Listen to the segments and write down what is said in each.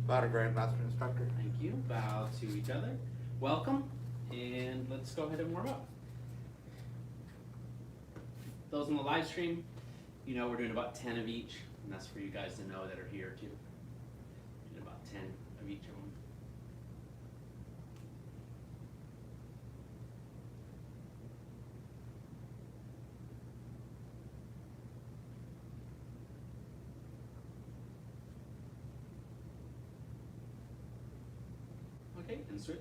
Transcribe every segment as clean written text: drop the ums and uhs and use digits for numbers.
Bow to Grand Master Instructor. Thank you. Bow to each other. Welcome, and let's go ahead and warm up. Those in the live stream, you know we're doing about 10 of each, and that's for you guys to know that are here too. Doing about 10 of each of them. Okay, and switch.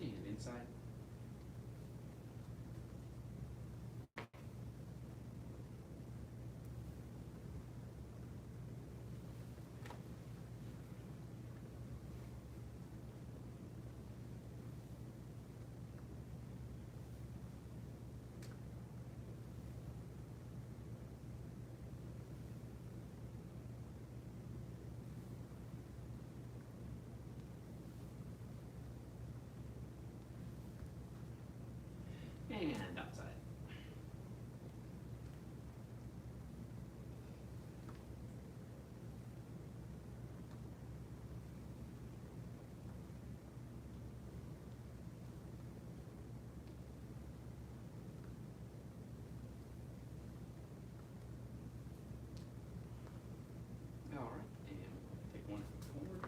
And inside. And outside. All right, and take one forward.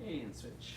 And switch.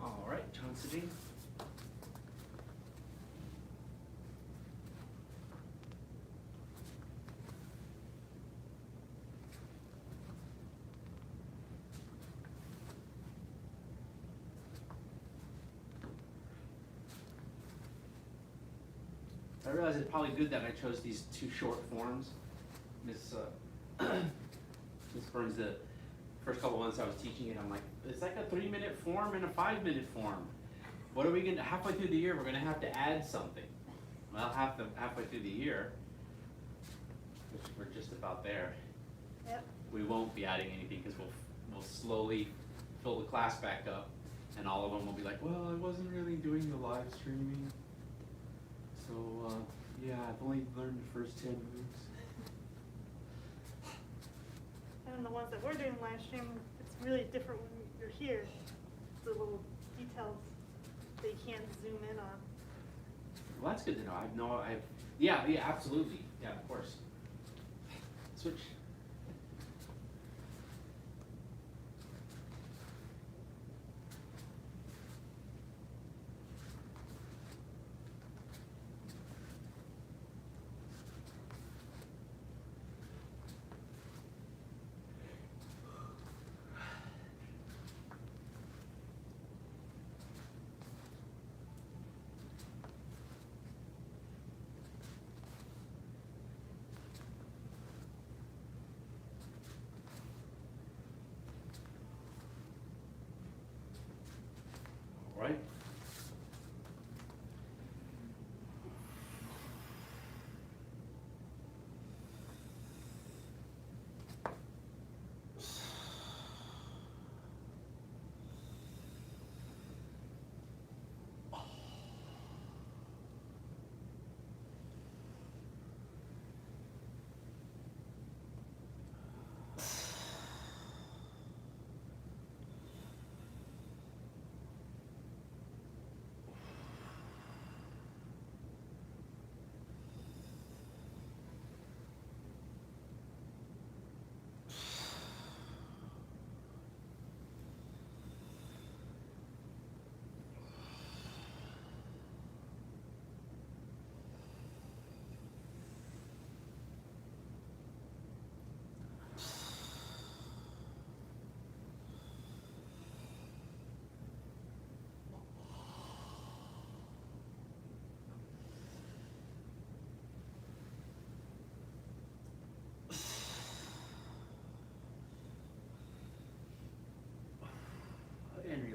All right, Chauncey. I realize it's probably good that I chose these two short forms. Miss Miss Burns, the first couple months I was teaching it, I'm like, it's like a 3-minute form and a 5-minute form. What are we gonna, halfway through the year, we're gonna have to add something. Well, halfway through the year, which we're just about there. Yep. We won't be adding anything because we'll slowly fill the class back up, and all of them will be like, well, I wasn't really doing the live streaming, so yeah, I've only learned the first 10 weeks. And the ones that we're doing live stream, it's really different when you're here. The little details that you can't zoom in on. Well, that's good to know. Yeah, absolutely. Yeah, of course. Switch.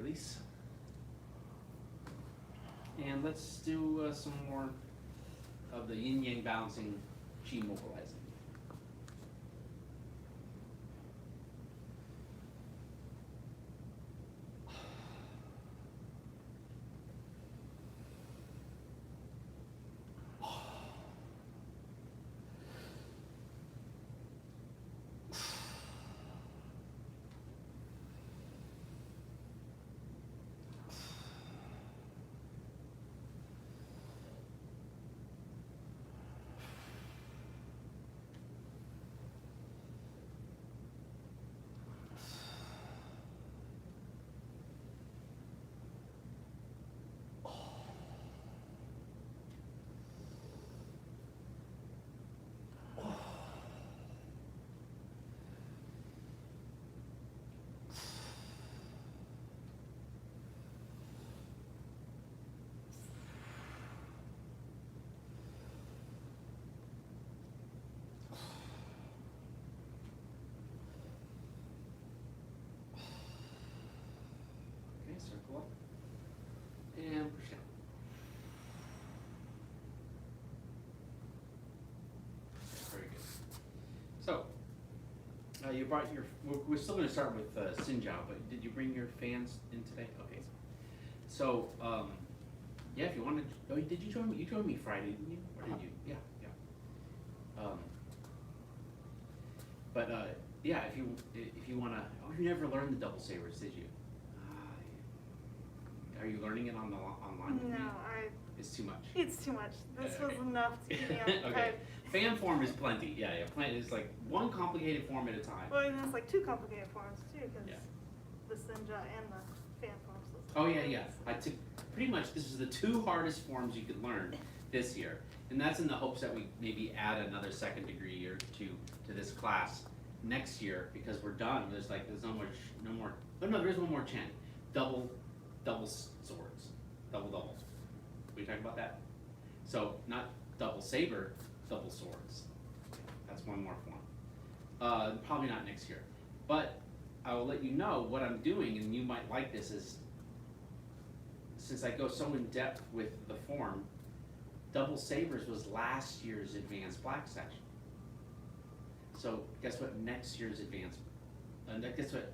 release. And let's do some more of the yin yang balancing, qi mobilizing. Circle up and push down. Very good. So, you brought your. We're still going to start with Xinjia, but did you bring your fans in today? Okay. So, yeah, if you wanted. Oh, did you join me? You joined me Friday, didn't you? Or did you? Yeah, yeah. Yeah, if you want to. Oh, you never learned the double sabers, did you? Are you learning it on the online? No, It's too much. It's too much. This was Okay. enough to keep me occupied. Okay. Fan form is plenty. Yeah, yeah. It's like one complicated form at a time. Well, and it's like two complicated forms too, because Yeah. the Xinjia and the fan forms. Oh yeah, yeah. I took pretty much. This is the two hardest forms you could learn this year, and that's in the hopes that we maybe add another second degree or two to this class next year because we're done. There's no more. Oh no, there is one more Chen. Double swords, double. We talk about that. So not double saber, double swords. That's one more form. Probably not next year, but I will let you know what I'm doing, and you might like this. Is since I go so in depth with the form, double sabers was last year's advanced black section. So guess what? Next year's advanced. Guess what?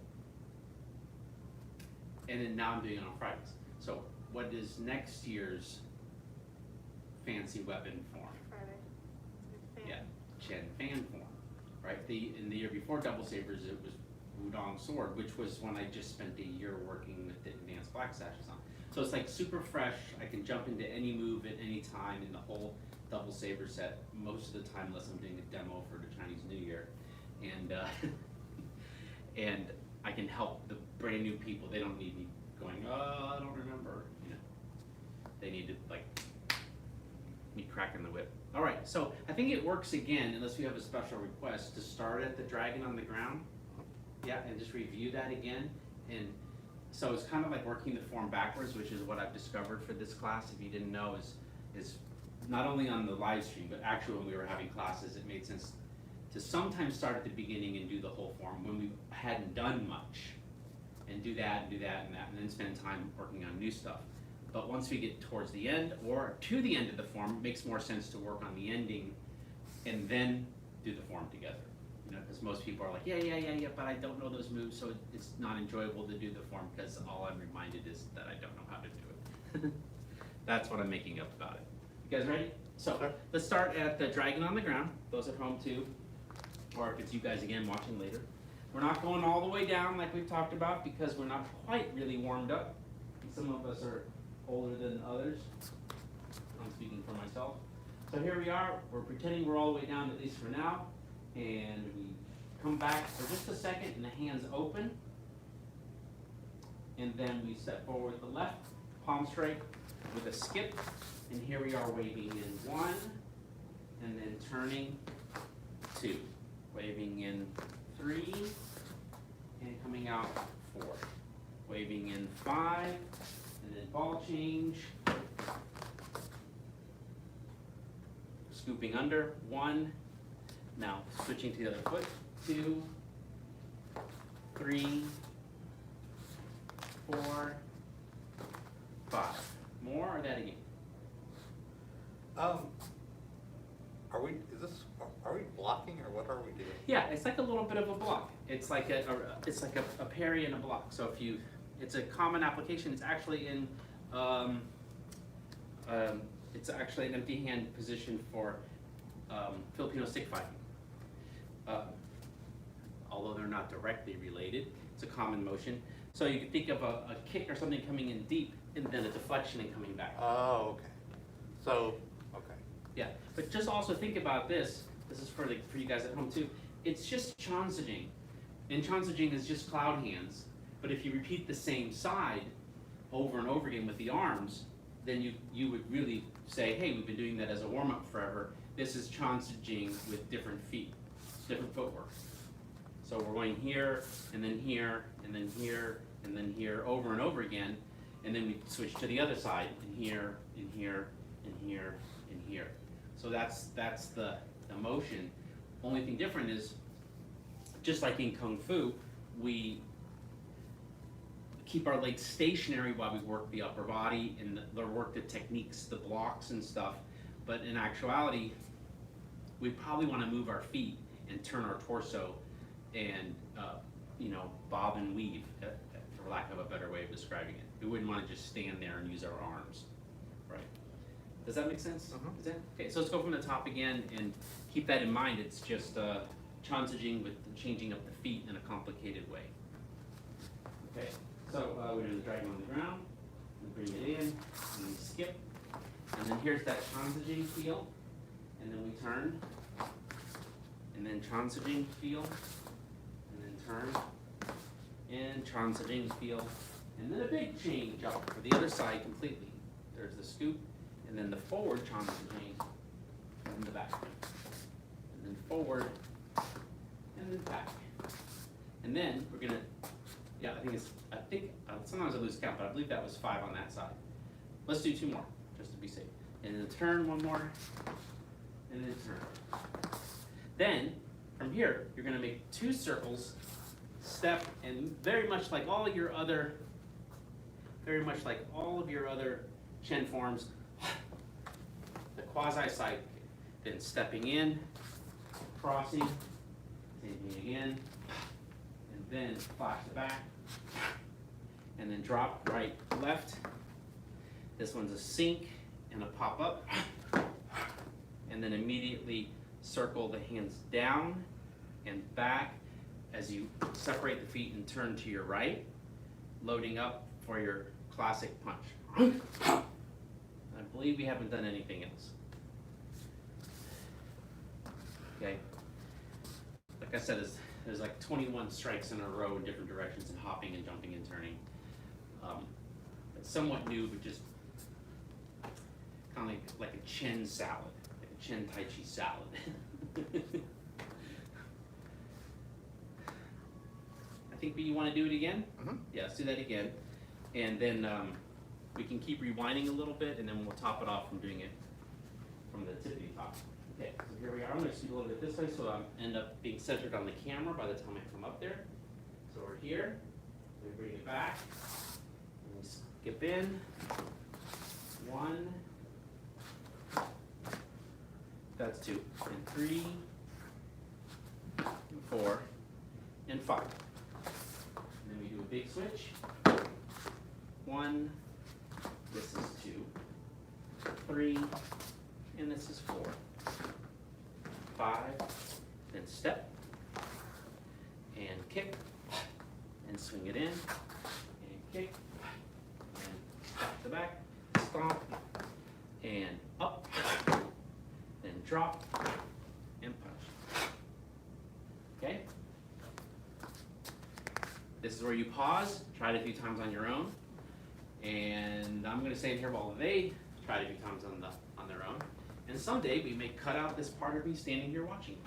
And then now I'm doing it on Fridays. So what is next year's fancy weapon form? Friday. Fan. Yeah, Chen fan form, right? In the year before double sabers, it was Wudong sword, which was when I just spent a year working with the advanced black sashes on. So it's like super fresh. I can jump into any move at any time in the whole double saber set. Most of the time, unless I'm doing a demo for the Chinese New Year, and and I can help the brand new people. They don't need me going, oh, I don't remember. You know, they need to like me cracking the whip. All right, so I think it works again, unless we have a special request, to start at the dragon on the ground. Yeah, and just review that again. And so it's kind of like working the form backwards, which is what I've discovered for this class. If you didn't know, is not only on the live stream, but actually when we were having classes, it made sense to sometimes start at the beginning and do the whole form when we hadn't done much, and do that and do that and that, and then spend time working on new stuff. But once we get towards the end or to the end of the form, it makes more sense to work on the ending and then do the form together. You know, because most people are like, yeah, but I don't know those moves, so it's not enjoyable to do the form because all I'm reminded is that I don't know how to do it. That's what I'm making up about it. You guys ready? So let's start at the dragon on the ground. Those at home too, or if it's you guys again watching later. We're not going all the way down like we've talked about because we're not quite really warmed up. Some of us are older than others. I'm speaking for myself. So here we are. We're pretending we're all the way down, at least for now. And we come back for just a second and the hands open. And then we step forward with the left, palm straight with a skip. And here we are waving in 1, and then turning 2. Waving in 3, and coming out 4. Waving in 5, and then ball change. Scooping under, 1. Now switching to the other foot, 2, 3, 4, 5. More or that again? Are we blocking or what are we doing? Yeah, it's like a little bit of a block. It's like a parry and a block. So if you, it's a common application. It's actually in, it's actually an empty hand position for Filipino stick fighting. Although they're not directly related, it's a common motion. So you can think of a kick or something coming in deep, and then a deflection and coming back. Oh, okay. So, okay. Yeah, but just also think about this. This is for you guys at home too. It's just chansejing, and chansejing is just cloud hands. But if you repeat the same side over and over again with the arms, then you would really say, hey, we've been doing that as a warm up forever. This is chansejing with different feet, different footwork. So we're going here, and then here, and then here, and then here, over and over again, and then we switch to the other side, and here, and here, and here, and here. So that's the motion. Only thing different is, just like in Kung Fu, we keep our legs stationary while we work the upper body and work the techniques, the blocks and stuff. But in actuality, we probably want to move our feet and turn our torso and bob and weave, for lack of a better way of describing it. We wouldn't want to just stand there and use our arms, right? Does that make sense? Mhm. Is that okay? So let's go from the top again and keep that in mind. It's just chansejing with the changing up the feet in a complicated way. Okay, so we're doing the dragging on the ground, we bring it in, and we skip, and then here's that chansejing feel, and then we turn, and then chansejing feel, and then turn, and chansejing feel, and then a big change up for the other side completely. There's the scoop, and then the forward chansejing, and the back, and then forward, and then back. And then we're gonna, I think sometimes I lose count, but I believe that was 5 on that side. Let's do 2 more, just to be safe. And then turn 1 more, and then turn. Then, from here, you're gonna make 2 circles, step, and very much like all of your other Chen forms, the quasi side, then stepping in, crossing, same thing again, and then flash the back, and then drop right, left. This one's a sink and a pop up, and then immediately circle the hands down and back as you separate the feet and turn to your right, loading up for your classic punch. I believe we haven't done anything else. Okay. Like I said, there's like 21 strikes in a row in different directions and hopping and jumping and turning. It's somewhat new, but just kind of like a Chen salad, like a Chen Tai Chi salad. I think you want to do it again? Mm-hmm. Yeah, let's do that again. And then we can keep rewinding a little bit, and then we'll top it off from doing it from the tippity top. Okay, so here we are. I'm going to scoot a little bit this way so I end up being centered on the camera by the time I come up there. So we're here. We bring it back. And we skip in. 1. That's 2. And 3. And 4. And 5. And then we do a big switch. 1. This is 2. 3. And this is 4. 5, then step, and kick, and swing it in, and kick, and back to back, stomp, and up, then drop, and punch. Okay? This is where you pause, try it a few times on your own, and I'm gonna stand here while they try it a few times on their own. And someday we may cut out this part of me standing here watching.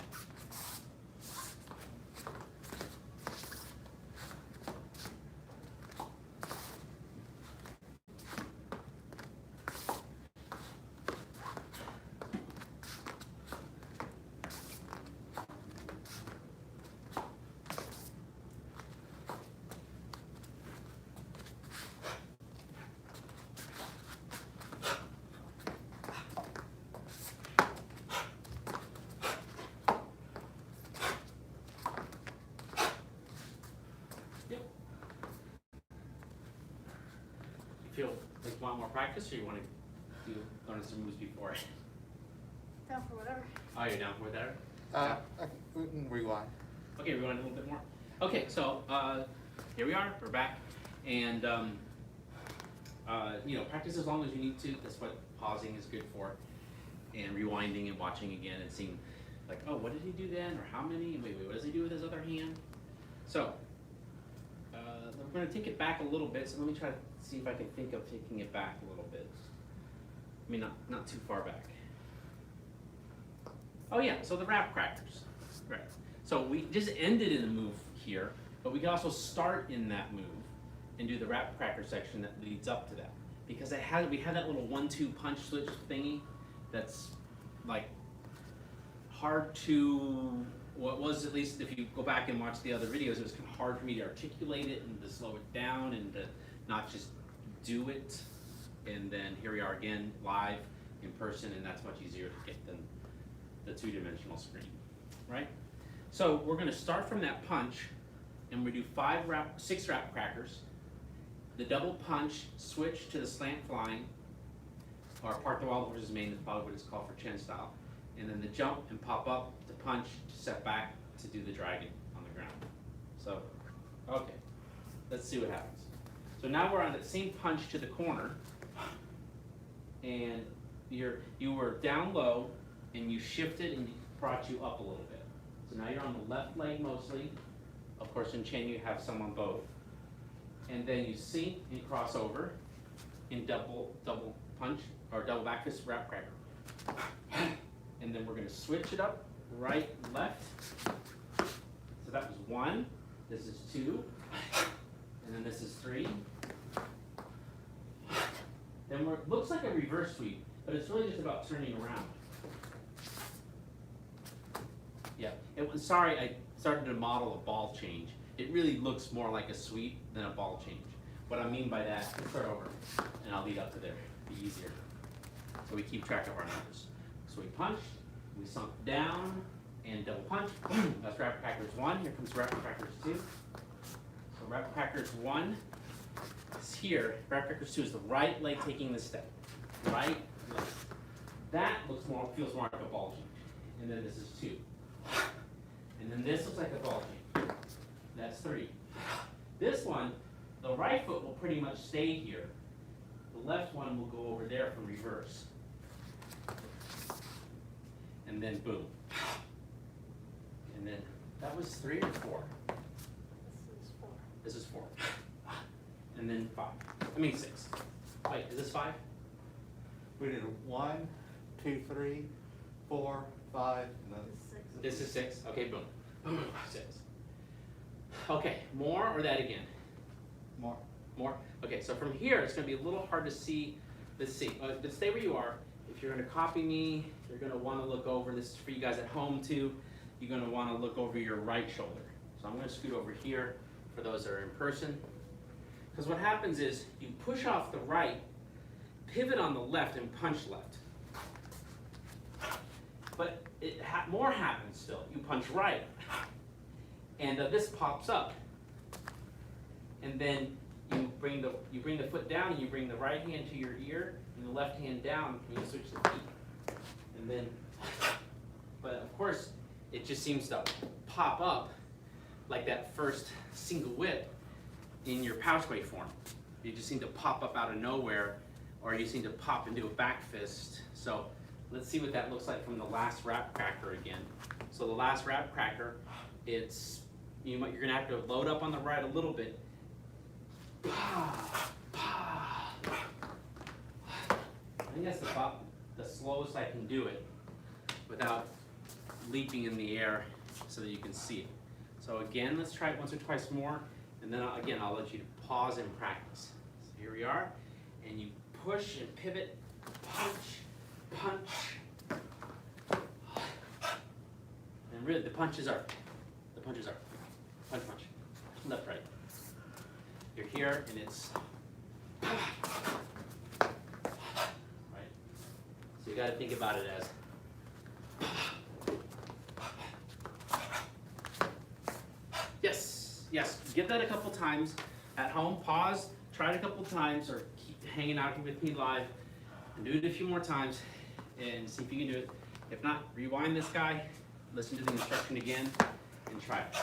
feel like you want more practice, or you want to learn some moves before? Down for whatever. Oh, you're down for that? We can rewind. Okay, we want a little bit more. Okay, so here we are. We're back, and practice as long as you need to. That's what pausing is good for, and rewinding and watching again and seeing, like, oh, what did he do then, or how many? Wait, what does he do with his other hand? So we're going to take it back a little bit. So let me try to see if I can think of taking it back a little bit. I mean, not too far back. Oh yeah, so the wrap crackers. Right. So we just ended in a move here, but we can also start in that move and do the wrap cracker section that leads up to that. Because we had that little 1-2 punch switch thingy that's like hard to, what was, at least if you go back and watch the other videos, it was kind of hard for me to articulate it and to slow it down and to not just do it. And then here we are again, live, in person, and that's much easier to get than the two-dimensional screen, right? So we're gonna start from that punch, and we do 6 wrap crackers. The double punch, switch to the slant flying, or part the wild horse's main is probably what it's called for Chen style. And then the jump and pop up to punch, to step back, to do the dragon on the ground. So, okay, let's see what happens. So now we're on the same punch to the corner, and you were down low, and you shifted and brought you up a little bit. So now you're on the left leg mostly. Of course, in Chen you have some on both. And then you sink and cross over in double punch, or double back fist wrap cracker. And then we're gonna switch it up, right, left. So that was 1, this is 2, and then this is 3. Then looks like a reverse sweep, but it's really just about turning around. Yeah, sorry, I started to model a ball change. It really looks more like a sweep than a ball change. What I mean by that, start over, and I'll lead up to there, be easier. So we keep track of our numbers. So we punched, we sunk down, and double punch. That's wrap crackers 1, here comes wrap crackers 2. So wrap crackers 1 is here, wrap crackers 2 is the right leg taking the step. Right, left. That feels more like a ball change. And then this is 2. And then this looks like a ball change. That's 3. This one, the right foot will pretty much stay here. The left one will go over there from reverse. And then boom. And then that was 3 or 4? This is 4. This is 4. And then 5. I mean 6. Wait, is this 5? We did 1, 2, 3, 4, 5, and then This is 6. This is 6. Okay, boom. Boom. 6. Okay, more or that again? more. More? Okay, so from here, it's going to be a little hard to see. Let's see. But stay where you are. If you're going to copy me, you're going to want to look over. This is for you guys at home, too. You're going to want to look over your right shoulder. So I'm going to scoot over here for those that are in person. Because what happens is you push off the right, pivot on the left, and punch left. But more happens still. You punch right, and this pops up. And then you bring the foot down, and you bring the right hand to your ear, and the left hand down, and you switch the feet. And then, but of course, it just seems to pop up like that first single whip in your pouch wave form. You just seem to pop up out of nowhere, or you seem to pop into a back fist. So let's see what that looks like from the last wrap cracker again. So the last wrap cracker, you're gonna have to load up on the right a little bit. I think that's about the slowest I can do it without leaping in the air so that you can see it. So again, let's try it once or twice more, and then again, I'll let you pause and practice. So here we are, and you push and pivot, punch, punch. And really, the punches are punch, punch, left, right. You're here, and it's right. So you got to think about it as yes. Get that a couple times at home. Pause. try it a couple times or keep hanging out with me live and do it a few more times and see if you can do it. If not, rewind this guy, listen to the instruction again, and try it.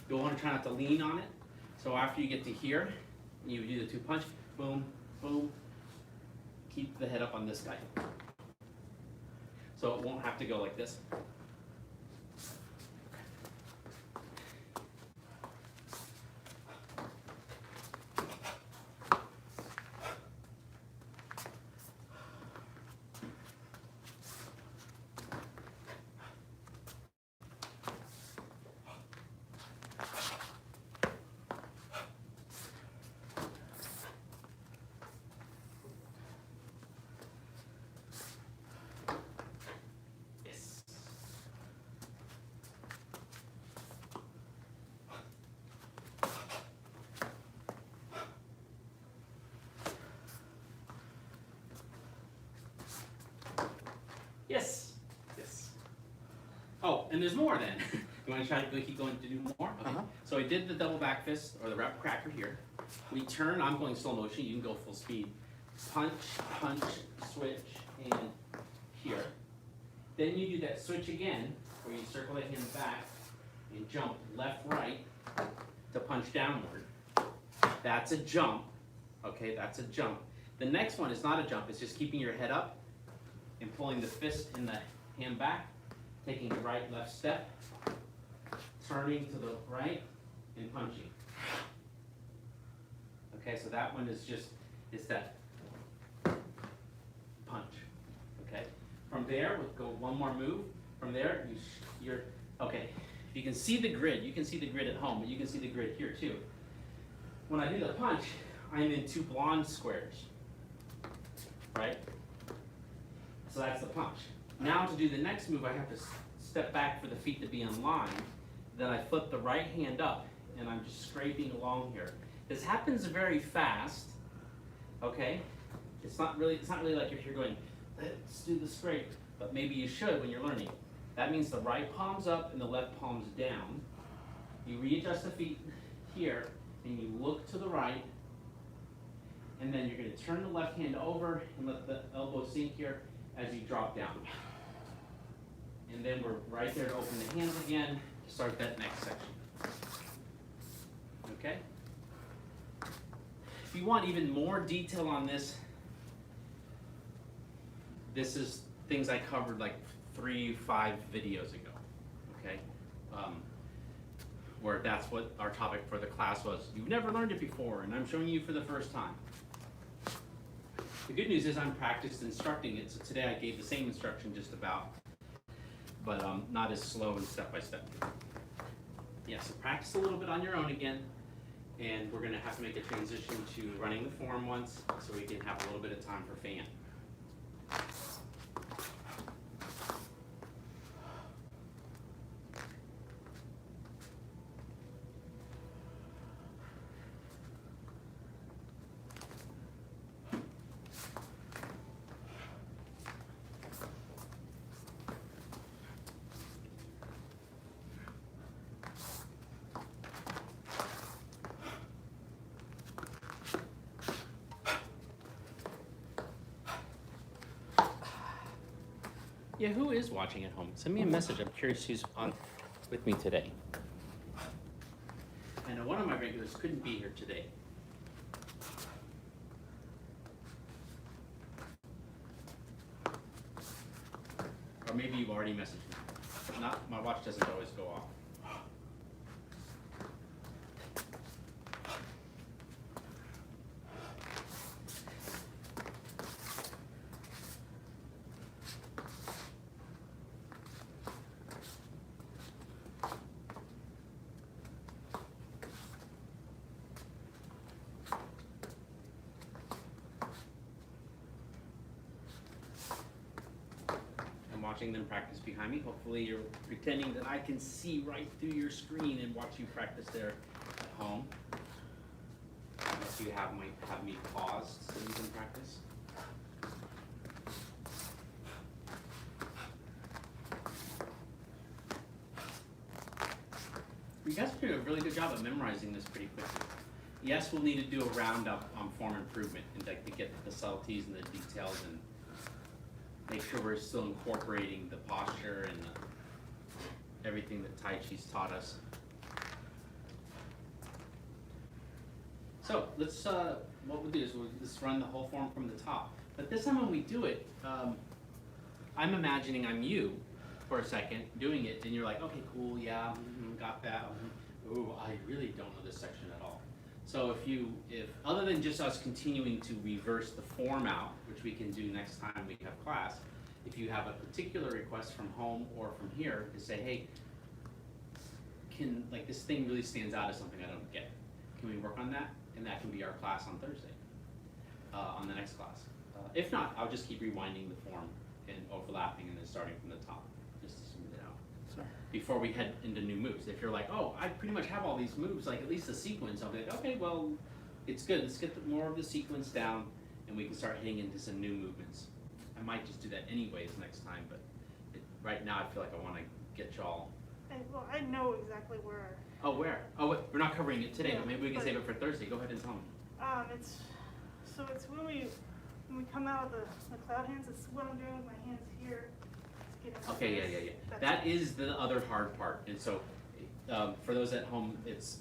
You'll want to try not to lean on it. So after you get to here, you do the 2 punch, boom, boom. Keep the head up on this guy. So it won't have to go like this. Yes. Yes. Oh, and there's more then. You want to try to keep going to do more? Okay. So I did the double back fist or the rep cracker here. We turn, I'm going slow motion, you can go full speed. Punch, punch, switch, and here. Then you do that switch again, where you circle the hand back and jump left, right to punch downward. That's a jump. Okay, that's a jump. The next one is not a jump, it's just keeping your head up and pulling the fist and the hand back, taking the right, left step, turning to the right, and punching. Okay, so that one is just, it's that punch, okay? From there, we'll go one more move. From there, you're, okay, you can see the grid. You can see the grid at home, but you can see the grid here too. When I do the punch, I'm in 2 blonde squares, right? So that's the punch. Now to do the next move, I have to step back for the feet to be in line. Then I flip the right hand up, and I'm just scraping along here. This happens very fast, okay? It's not really like if you're going, let's do the scrape, but maybe you should when you're learning. That means the right palm's up and the left palm's down. You readjust the feet here, and you look to the right, and then you're gonna turn the left hand over and let the elbow sink here as you drop down. And then we're right there to open the hands again to start that next section. Okay? If you want even more detail on this, this is things I covered like 3-5 videos ago, okay? Where that's what our topic for the class was. You've never learned it before, and I'm showing you for the first time. The good news is I'm practiced instructing it, so today I gave the same instruction just about, but not as slow and step-by-step. Yeah, so practice a little bit on your own again, and we're gonna have to make a transition to running the form once, so we can have a little bit of time for fan. Yeah, who is watching at home? Send me a message. I'm curious who's on with me today. I know one of my regulars couldn't be here today. Or maybe you've already messaged me. If not, my watch doesn't always go off. Watching them practice behind me. Hopefully you're pretending that I can see right through your screen and watch you practice there at home. Unless you have me paused so you can practice. You guys are doing a really good job of memorizing this pretty quickly. yes, we'll need to do a roundup on form improvement and like to get the subtleties and the details and make sure we're still incorporating the posture and everything that Tai Chi's taught us. So let's, what we'll do is we'll just run the whole form from the top. But this time when we do it, I'm imagining I'm you for a second doing it, and you're like, okay, cool, yeah, got that. Ooh, I really don't know this section at all. So if other than just us continuing to reverse the form out, which we can do next time we have class, if you have a particular request from home or from here to say, hey, like this thing really stands out as something I don't get. Can we work on that? And that can be our class on Thursday, on the next class. If not, I'll just keep rewinding the form and overlapping and then starting from the top, just to smooth it out. So, Before we head into new moves. If you're like, oh, I pretty much have all these moves, like at least the sequence, I'll be like, okay, well, it's good. Let's get more of the sequence down and we can start hitting into some new movements. I might just do that anyways next time, but right now I feel like I want to get y'all. Well, I know exactly where. Oh, where? Oh, wait, we're not covering it today, Yeah, but maybe we can but- save it for Thursday. Go ahead and tell me. It's when we come out of the cloud hands. It's what I'm doing with my hands here. It's Okay, getting yeah. That's That it. is the other hard part. And so, for those at home, it's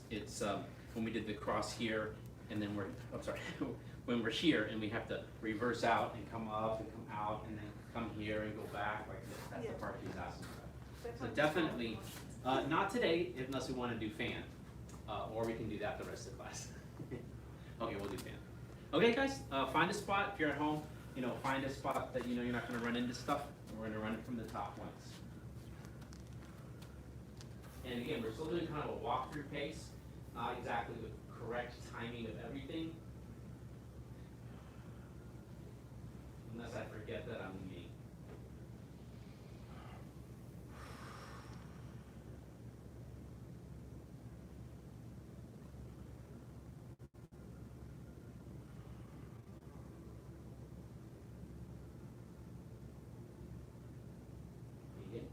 when we did the cross here, and then when we're here and we have to reverse out and come up and come out and then come here and go back like this. That's Yeah. the part he's asking about. So Definitely. definitely, not today unless we want to do fan, or we can do that the rest of the class. Okay, we'll do fan. Okay, guys, find a spot if you're at home. Find a spot that you're not going to run into stuff. We're going to run it from the top once. And again, we're still doing kind of a walkthrough pace, not exactly the correct timing of everything. Unless I forget that I'm leading. Begin.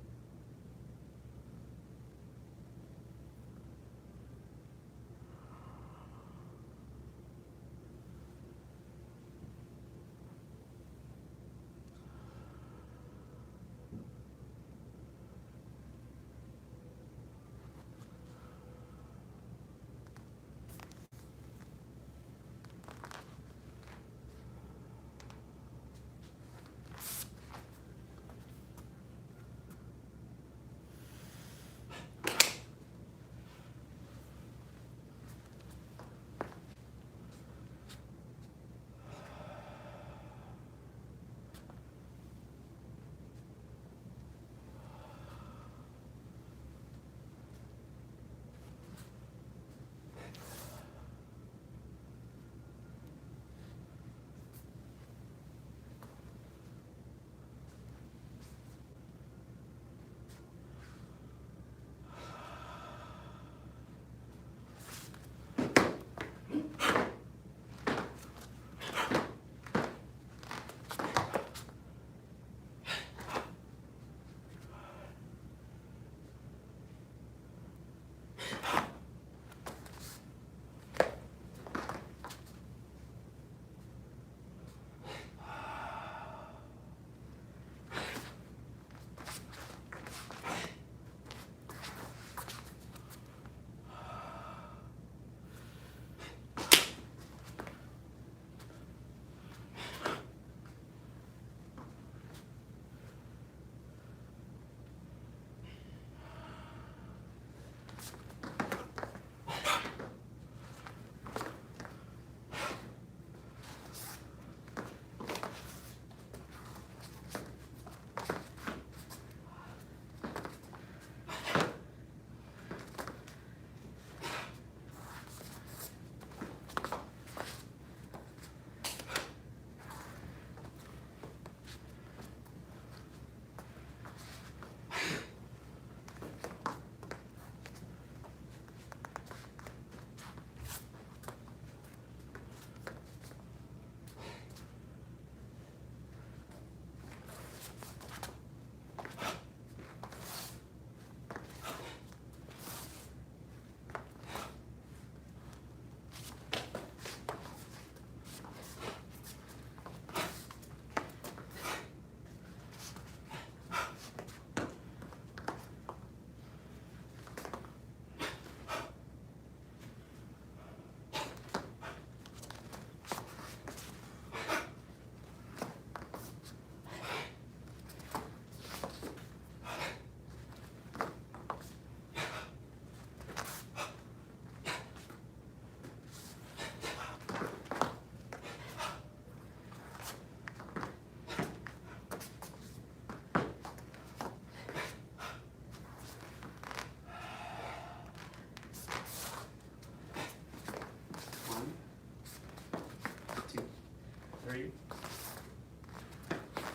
3,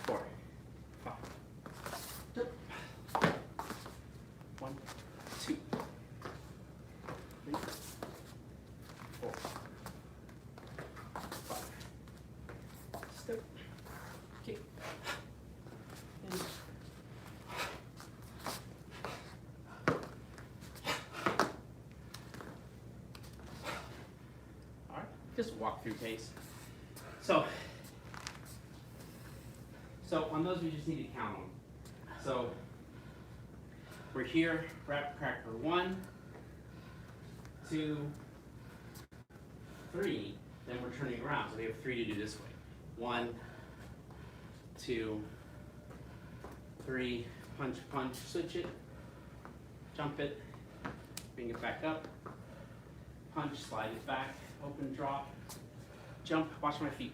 4, 5. Jump. 1, 2, 3, 4, 5. Step. Kick. And all right, just walk through pace. So on those we just need to count them. So we're here, wrap cracker 1, 2, 3, then we're turning around. So we have 3 to do this way. 1, 2, 3, punch, punch, switch it, jump it, bring it back up, punch, slide it back, open, drop, jump, watch my feet.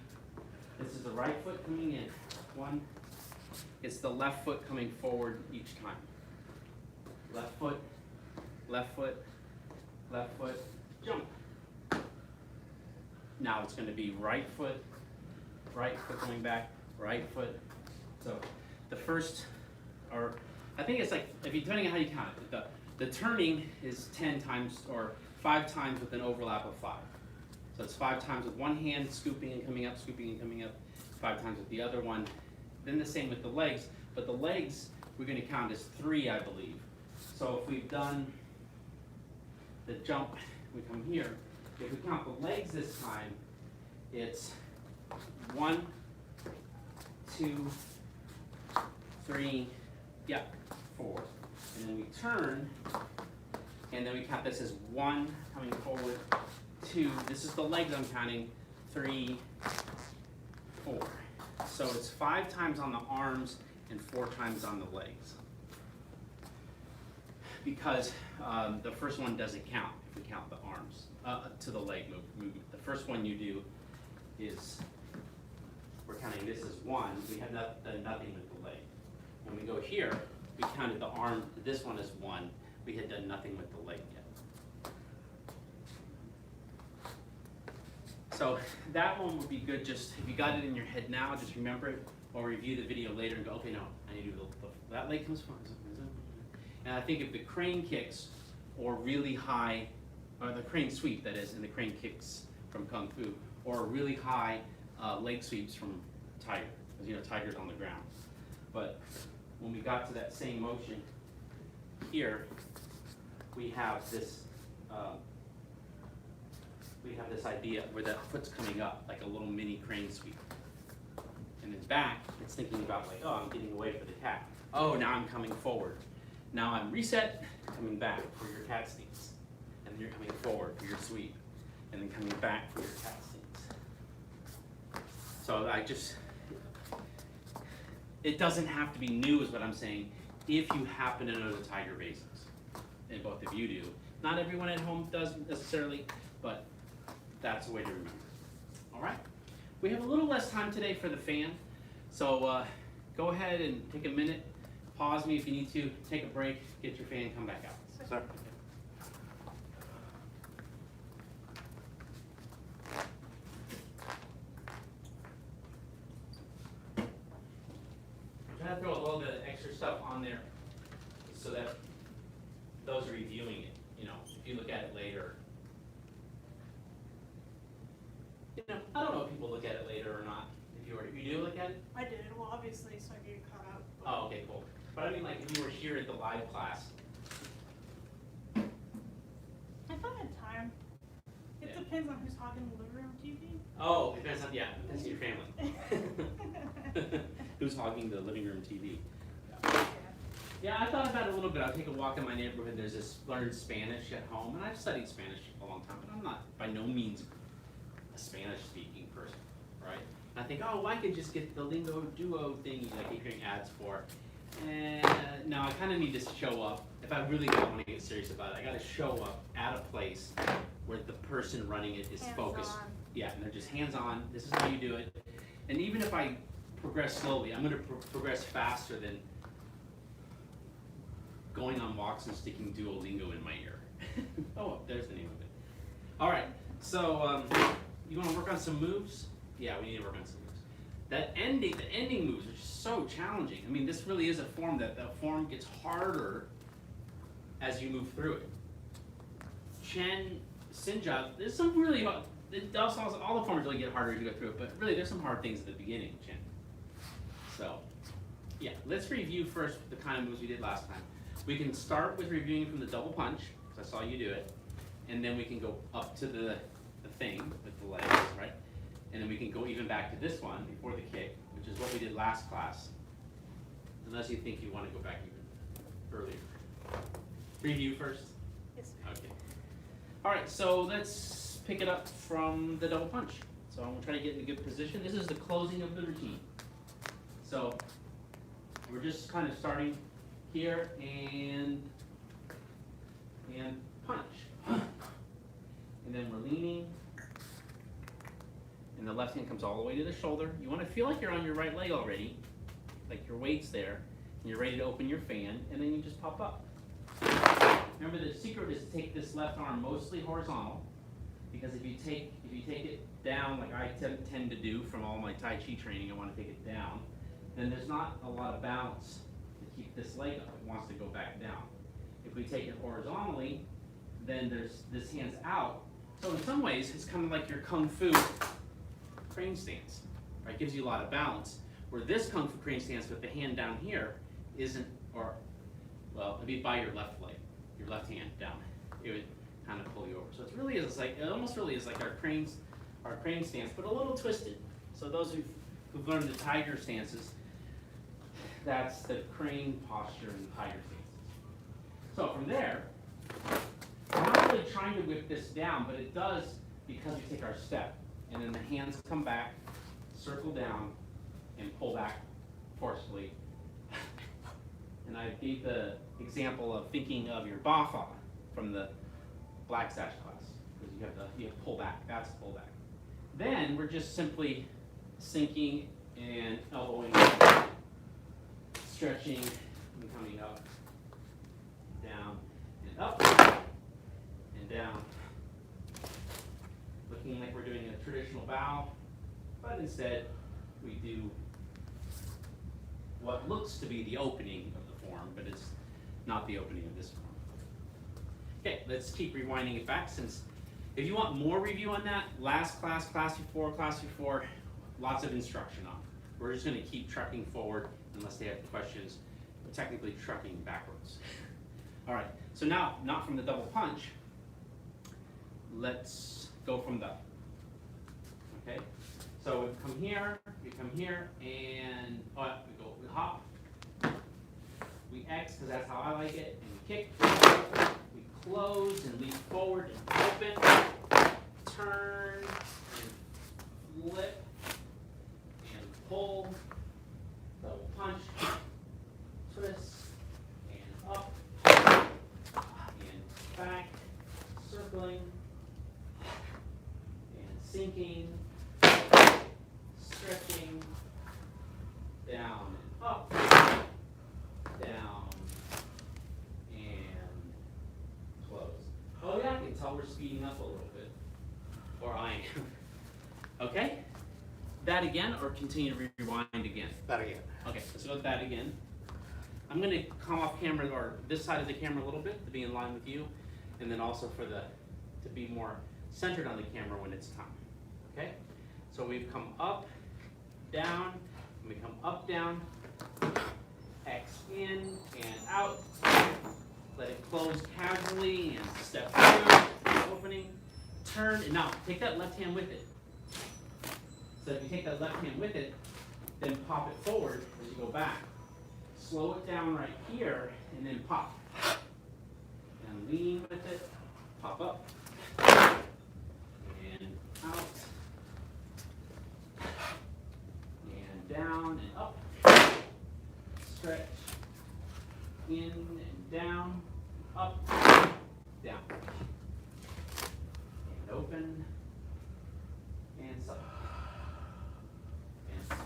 This is the right foot coming in. 1, it's the left foot coming forward each time. Left foot, left foot, left foot, jump. Now it's going to be right foot coming back, right foot. So the first, or I think it's like, if you, depending on how you count it, the turning is 10 times or 5 times with an overlap of 5. So it's 5 times with one hand, scooping and coming up, scooping and coming up, 5 times with the other one. Then the same with the legs, but the legs we're going to count as 3, I believe. So if we've done the jump, we come here. If we count the legs this time, it's 1, 2, 3, 4. And then we turn, and then we count this as 1 coming forward, 2. This is the legs I'm counting, 3, 4. So it's 5 times on the arms and 4 times on the legs. Because the first one doesn't count if we count the arms to the leg movement. The first one you do is, we're counting this as 1. We have done nothing with the leg. When we go here, we counted the arm, this one as 1. We had done nothing with the leg yet. So that one would be good, just if you got it in your head now, just remember it, or review the video later and go, okay, no, I need to do that leg comes from. And I think if the crane kicks or really high, or the crane sweep that is, and the crane kicks from Kung Fu, or really high leg sweeps from Tiger, because you know Tiger's on the ground. But when we got to that same motion here, we have this idea where that foot's coming up like a little mini crane sweep. And then back, it's thinking about like, oh, I'm getting away for the cat. Oh, now I'm coming forward. Now I'm reset, coming back for your cat sneaks. And then you're coming forward for your sweep. And then coming back for your cat sneaks. So it doesn't have to be new is what I'm saying, if you happen to know the Tiger basics. And both of you do. Not everyone at home does necessarily, but that's a way to remember. All right? We have a little less time today for the fan, so go ahead and take a minute, pause me if you need to, take a break, get your fan, come back out. Sir. I'm trying to throw a little bit of extra stuff on there so that those reviewing it, you know, if you look at it later, you know, I don't know if people look at it later or not. If you do look at it? I did, well, obviously, so I get caught up. Oh, okay, cool. But I mean, like, if you were here at the live class. If I had time. It Yeah. depends on who's hogging the living room TV. Oh, depends on, yeah, depends on your family. Who's hogging the living room TV? Yeah, I thought about it a little bit. I'll take a walk in my neighborhood. There's this learned Spanish at home, and I've studied Spanish a long time, but I'm not by no means a Spanish-speaking person, right? And I think, oh, well, I could just get the Lingo Duo thing I keep hearing ads for. And no, I kind of need to show up. If I really want to get serious about it, I got to show up at a place where the person running it is focused. Hands-on. Yeah, and they're just hands-on. This is how you do it. And even if I progress slowly, I'm going to progress faster than going on walks and sticking Duolingo in my ear. Oh, there's the name of it. All right, so you want to work on some moves? Yeah, we need to work on some moves. the ending moves are just so challenging. I mean, this really is a form that the form gets harder as you move through it. Chen, Xinjia, there's some really hard, all the forms really get harder as you go through it, but really there's some hard things at the beginning, Chen. So, yeah, let's review first the kind of moves we did last time. We can start with reviewing from the double punch, because I saw you do it, and then we can go up to the thing with the legs, right? And then we can go even back to this one before the kick, which is what we did last class. Unless you think you want to go back even earlier. Review first? Yes. Okay. All right, so let's pick it up from the double punch. So I'm gonna try to get in a good position. This is the closing of the routine. So we're just kind of starting here and punch. And then we're leaning. And the left hand comes all the way to the shoulder. You want to feel like you're on your right leg already, like your weight's there, and you're ready to open your fan, and then you just pop up. Remember, the secret is to take this left arm mostly horizontal, because if you take it down like I tend to do from all my Tai Chi training, I want to take it down, then there's not a lot of balance to keep this leg up. It wants to go back down. If we take it horizontally, then this hand's out. So in some ways, it's kind of like your Kung Fu crane stance, right? It gives you a lot of balance. Where this Kung Fu crane stance with the hand down here isn't, well, it'd be by your left leg, your left hand down. It would kind of pull you over. So it almost really is like our crane stance, but a little twisted. So those who've learned the tiger stances, that's the crane posture and the tiger stances. So from there, we're not really trying to whip this down, but it does because we take our step. And then the hands come back, circle down, and pull back forcefully. And I gave the example of thinking of your Bafa from the Black Sash class, because you have to pull back. That's pull back. Then we're just simply sinking and elbowing, stretching, and coming up, down, and up, and down. Looking like we're doing a traditional bow, but instead we do what looks to be the opening of the form, but it's not the opening of this form. Okay, let's keep rewinding it back, since if you want more review on that, last class, class before, lots of instruction on. We're just going to keep trucking forward unless they have questions. We're technically trucking backwards. All right, so now, not from the double punch, let's go from the, okay? So we come here, and we hop, we X, because that's how I like it, and we kick, we close and lean forward and open, turn, and flip, and pull, double punch, twist, and up, and back, circling, and sinking, stretching, down and up, down, and close. Oh yeah, I can tell we're speeding up a little bit. Or I am. Okay? That again, or continue to rewind again? That again. Okay, let's go with that again. I'm gonna come off camera, or this side of the camera a little bit to be in line with you, and then also to be more centered on the camera when it's time. Okay? So we've come up, down, and we come up, down, X in and out, let it close casually and step through, opening, turn, and now take that left hand with it. So if you take that left hand with it, then pop it forward as you go back. Slow it down right here, and then pop. And lean with it, pop up, and out, and down and up, stretch, in and down, up, down, and open, and suck, and suck.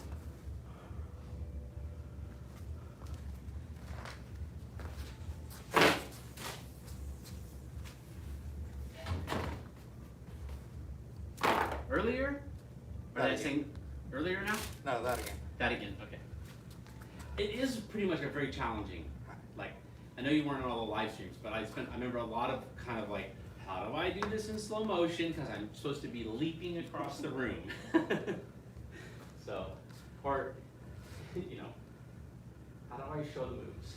Earlier? Or did I sing? earlier now? No, that again. That again, okay. It is pretty much a very challenging, like, I know you weren't on all the live streams, but I remember a lot of kind of like, how do I do this in slow motion? Because I'm supposed to be leaping across the room. So, or, you know, how do I show the moves?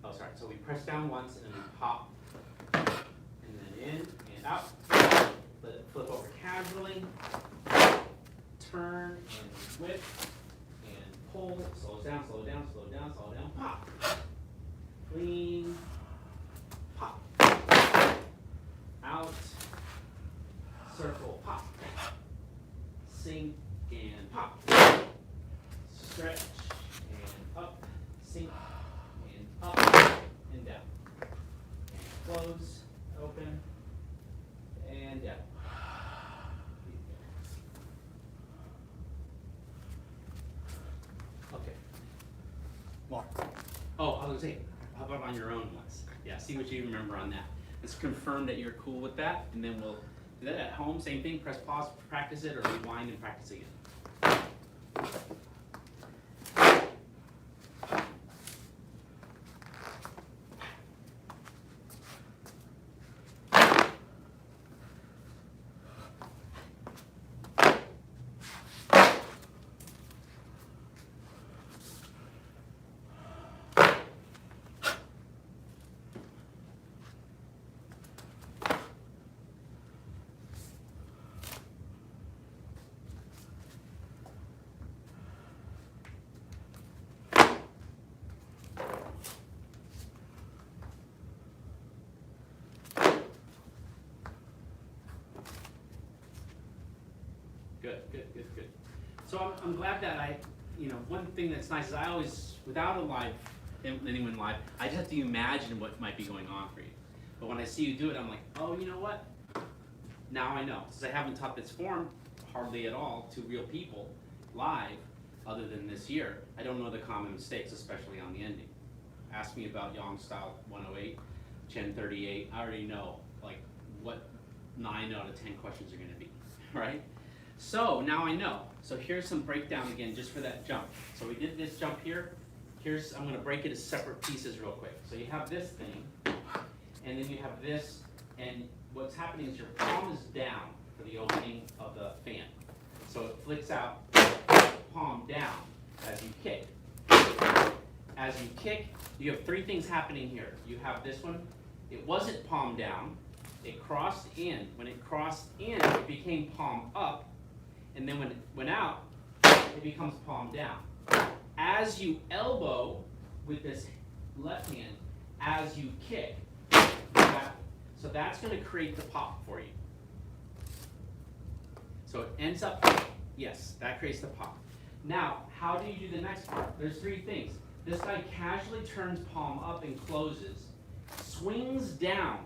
Oh, sorry, so we press down once and then we pop, and then in and out. Let it flip over casually. Turn and whip and pull. Slow it down, slow it down, slow it down, slow it down. Pop. Clean. Pop. Out. Circle. Pop. Sink and pop. Stretch and up. Sink and up and down. And close. Open. And down. Okay. More. Oh, I was gonna say, how about on your own ones? Yeah, see what you remember on that. Let's confirm that you're cool with that, and then we'll do that at home. Same thing, press pause, practice it, or rewind and practice again. Good, good, good, good. So I'm glad that one thing that's nice is I always, without anyone live, I just have to imagine what might be going on for you. But when I see you do it, I'm like, oh, you know what? Now I know. Since I haven't taught this form hardly at all to real people live, other than this year, I don't know the common mistakes, especially on the ending. Ask me about Yang style 108, Chen 38. I already know like what 9 out of 10 questions are going to be, right? So now I know. So here's some breakdown again just for that jump. So we did this jump here. I'm going to break it as separate pieces real quick. So you have this thing, and then you have this, and what's happening is your palm is down for the opening of the fan. So it flicks out palm down as you kick. As you kick, you have 3 things happening here. You have this one. It wasn't palm down. It crossed in. When it crossed in, it became palm up. And then when it went out, it becomes palm down. As you elbow with this left hand, as you kick, so that's going to create the pop for you. So it ends up, yes, that creates the pop. Now, how do you do the next part? There's 3 things. This guy casually turns palm up and closes, swings down.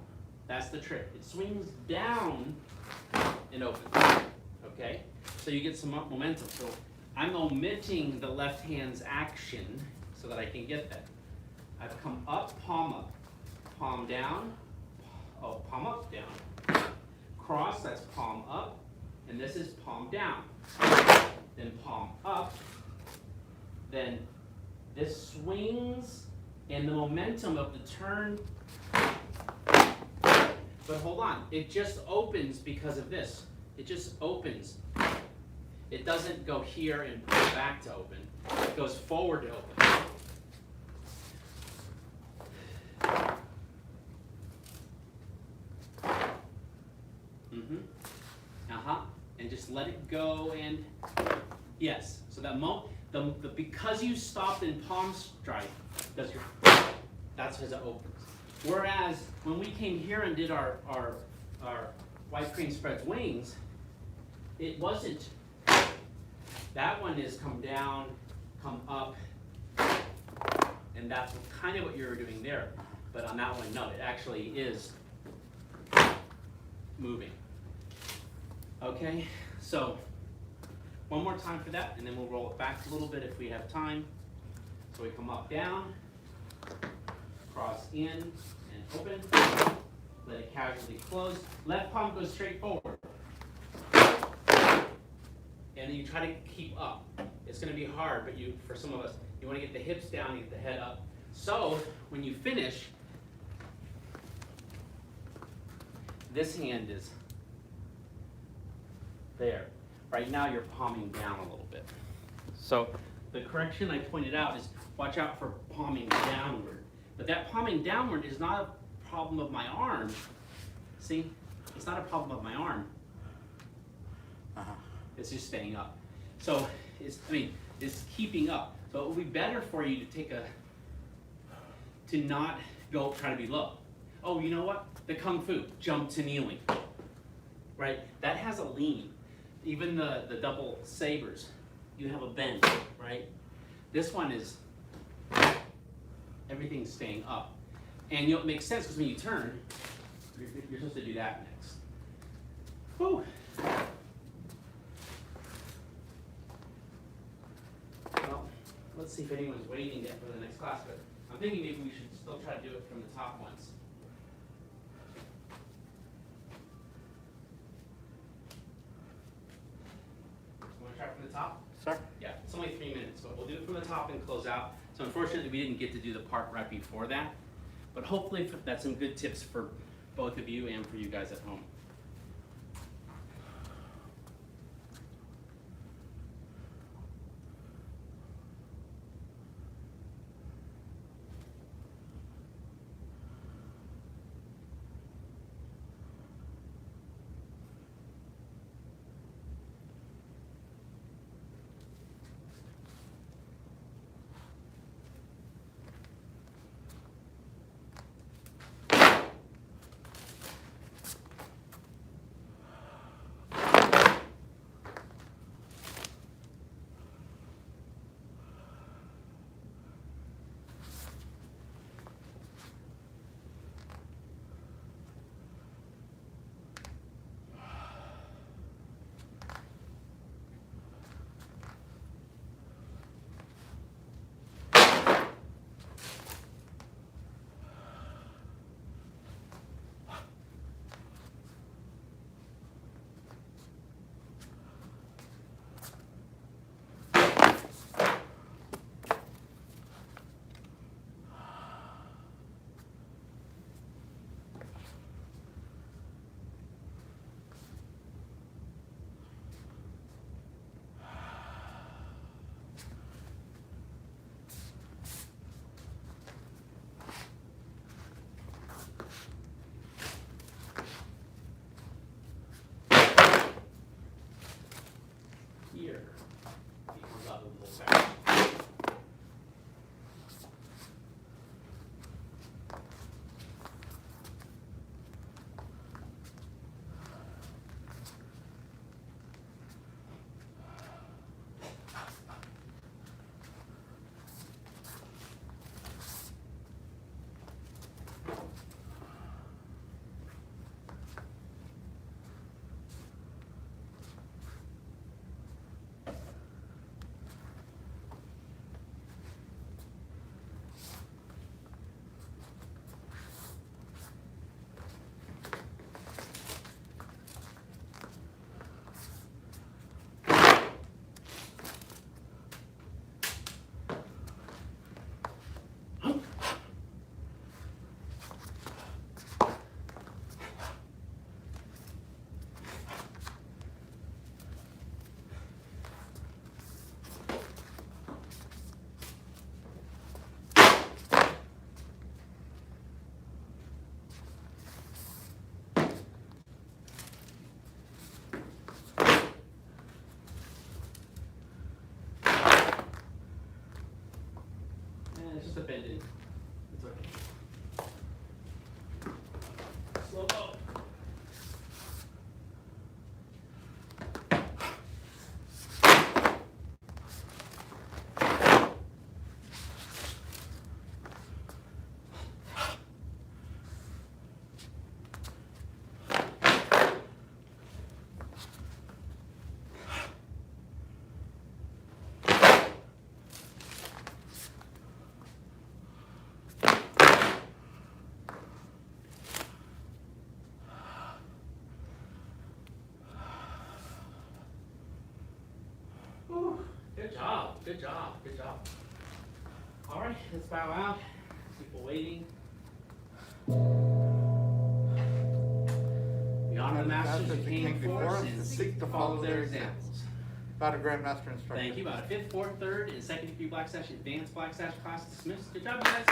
That's the trick. It swings down and opens. Okay? So you get some momentum. So I'm omitting the left hand's action so that I can get that. I've come up, palm down, oh, palm up, down. Cross, that's palm up, and this is palm down. Then palm up, then this swings, and the momentum of the turn. But hold on, it just opens because of this. It just opens. It doesn't go here and pull back to open. It goes forward to open. And just let it go and yes. So that because you stopped in palm strike, that's as it opens. Whereas when we came here and did our white crane spreads wings, it wasn't. That one is come down, come up, and that's kind of what you were doing there. But on that one, no, it actually is moving. Okay, so one more time for that, and then we'll roll it back a little bit if we have time. So we come up, down, cross in, and open. Let it casually close. Left palm goes straight forward. and then you try to keep up. It's gonna be hard, but for some of us, you wanna get the hips down, and get the head up. So, when you finish, this hand is there. Right now you're palming down a little bit. So the correction I pointed out is watch out for palming downward. But that palming downward is not a problem of my arm. See, it's not a problem of my arm. It's just staying up. So it's keeping up. So it would be better for you to not go try to be low. Oh, you know what? The Kung Fu, jump to kneeling, right? That has a lean. Even the double sabers, you have a bend, right? This one is, everything's staying up. And it makes sense because when you turn, you're supposed to do that next. Whew. Well, let's see if anyone's waiting yet for the next class, but I'm thinking maybe we should still try to do it from the top once. Try from the top? Sir? Yeah, it's only 3 minutes, but we'll do it from the top and close out. So unfortunately, we didn't get to do the part right before that, but hopefully that's some good tips for both of you and for you guys at home. Here, he comes out a little back. Good job, good job. All right, let's bow out. People waiting. We honor the masters who came before us and seek to follow their examples. Bow to Grand Master Instructor. Thank you. About a 5th, 4th, 3rd, and 2nd degree black sash, advanced black sash class dismissed. Good job, guys.